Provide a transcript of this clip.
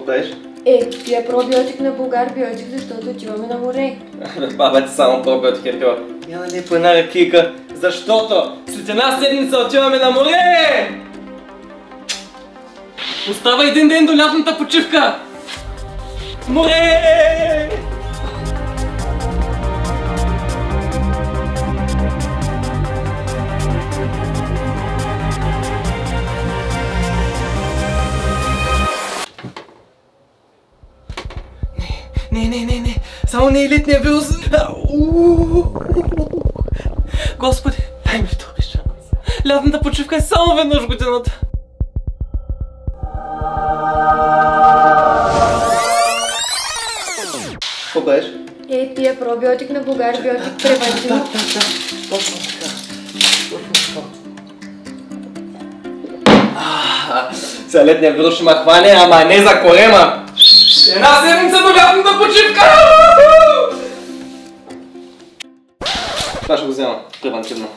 пееш? Пия пробиотик на Българ биотик, защото отиваме на море. Баба ти само пробиотик е пила. Я нали по една ракийка, защото след една седмица отиваме на море! Остава един ден до лятната почивка! Море! Не. Само не е летния вирус. Господи, дай ми втори шанс. Лятната почивка е само веднъж в годината. Какво пееш? Пия пробиотик на Българ биотик превентивно. Точно така. Сега летния вирус ще ме хване, ама не за корема. Една седмица до лятната почивка! Това ще го взема превентивно.